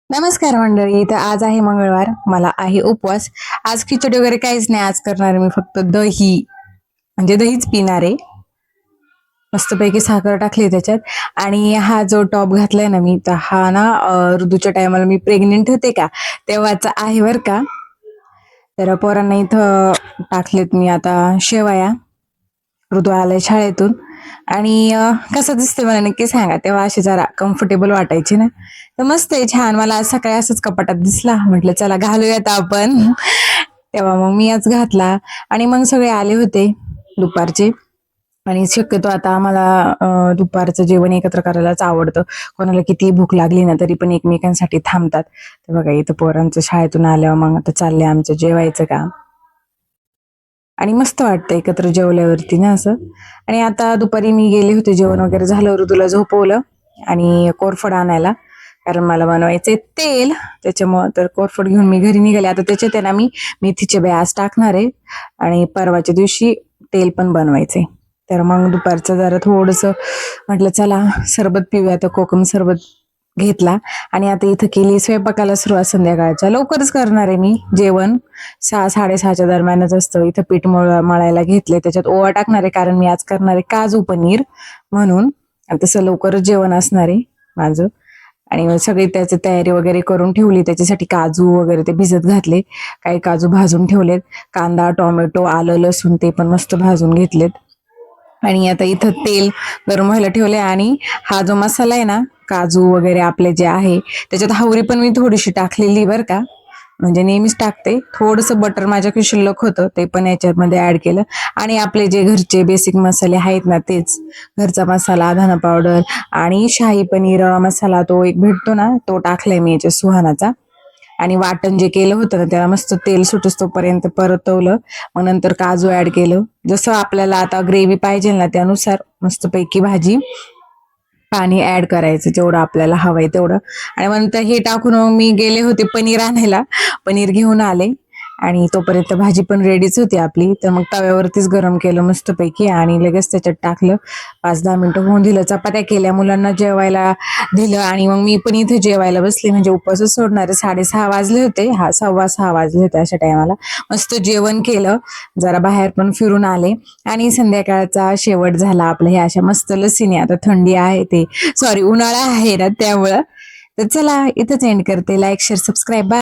नमस्कार मंडळी. तर आज आहे मंगळवार, मला आहे उपवास. आज खिचडी वगैरे काहीच नाही आज करणार मी, फक्त दही म्हणजे दहीच पिणार आहे. मस्तपैकी साखर टाकली त्याच्यात. आणि हा जो टॉप घातलाय ना मी, तर हा ना ऋतूच्या टायमाला मी प्रेग्नेंट होते का तेव्हाचा आहे बर का. तर पोरांना इथं टाकलेत मी आता शेवया. ऋतू आलाय शाळेतून. आणि कसं दिसते मला नक्की सांगा, तेव्हा अशी जरा कम्फर्टेबल वाटायची ना. तर मस्त आहे, छान. मला आज सकाळी असंच कपाटात दिसला, म्हटलं चला घालूयात आपण. तेव्हा मग मी आज घातला. आणि मग सगळे आले होते दुपारचे. आणि शक्यतो आता आम्हाला दुपारचं जेवण एकत्र करायलाच आवडतं. कोणाला किती भूक लागली ना तरी पण एकमेकांसाठी थांबतात. तर बघा इथं पोरांचं शाळेतून आल्यावर मग आता चाललंय आमचं जेवायचं काम. आणि मस्त वाटतं एकत्र जेवल्यावरती ना असं. आणि आता दुपारी मी गेले होते, जेवण वगैरे झालं, ऋतूला झोपवलं आणि कोरफड आणायला, कारण मला बनवायचे तेल. त्याच्यामुळं तर कोरफड घेऊन मी घरी निघाले. आता त्याच्यात आहे ना मी मेथीचे बिया आज टाकणार आहे आणि परवाच्या दिवशी तेल पण बनवायचे. तर मग दुपारचं जरा थोडस म्हटलं चला सरबत पिऊया, तर कोकम सरबत घेतला. आणि आता इथं केली स्वयंपाकाला सुरुवात. संध्याकाळच्या लवकरच करणार आहे मी जेवण, 6-6:30च्या दरम्यानच असतं. इथं पीठ मळायला घेतलंय, त्याच्यात ओवा टाकणार आहे, कारण मी आज करणार आहे काजू पनीर म्हणून. आणि तसं लवकरच जेवण असणार आहे माझं. आणि मग सगळी त्याची तयारी वगैरे करून ठेवली. त्याच्यासाठी काजू वगैरे ते भिजत घातले, काही काजू भाजून ठेवलेत. कांदा, टोमॅटो, आलं, लसूण ते पण मस्त भाजून घेतलेत. आणि आता इथं तेल गरम व्हायला ठेवले. आणि हा जो मसाला आहे ना, काजू वगैरे आपले जे आहे, त्याच्यात हावरी पण मी थोडीशी टाकलेली बरं का. म्हणजे नेहमीच टाकते. थोडंसं बटर माझ्याकडे शिल्लक होतं, ते पण याच्यामध्ये ऍड केलं. आणि आपले जे घरचे बेसिक मसाले आहेत ना, तेच घरचा मसाला, धना पावडर आणि शाही पनीर मसाला तो एक भेटतो ना, तो टाकलाय मी याच्या सुहानाचा. आणि वाटण जे केलं होतं ना, त्याला मस्त तेल सुटस तोपर्यंत परतवलं. मग नंतर काजू ऍड केलं. जसं आपल्याला आता ग्रेव्ही पाहिजे ना त्यानुसार मस्तपैकी भाजी पाणी ऍड करायचं जेवढं आपल्याला हवंय तेवढं. आणि मग नंतर हे टाकून मग मी गेले होते पनीर आणायला, पनीर घेऊन आले. आणि तोपर्यंत भाजी पण रेडीच होती आपली. तर मग तव्यावरतीच गरम केलं मस्तपैकी आणि लगेच त्याच्यात टाकलं. 5-10 मिनिटं होऊन दिलं, चपात्या केल्या, मुलांना जेवायला दिलं. आणि मग मी पण इथे जेवायला बसले, म्हणजे उपवासच सोडणारे. 6:30 वाजले होते, 6:15 वाजले होते अशा टायमाला. मस्त जेवण केलं, जरा बाहेर पण फिरून आले. आणि संध्याकाळचा शेवट झाला आपलं हे अशा मस्त लसीने. आता थंडी आहे, ते सॉरी उन्हाळा आहे ना त्यामुळं. तर चला इथंच एंड करते. Like, share, subscribe.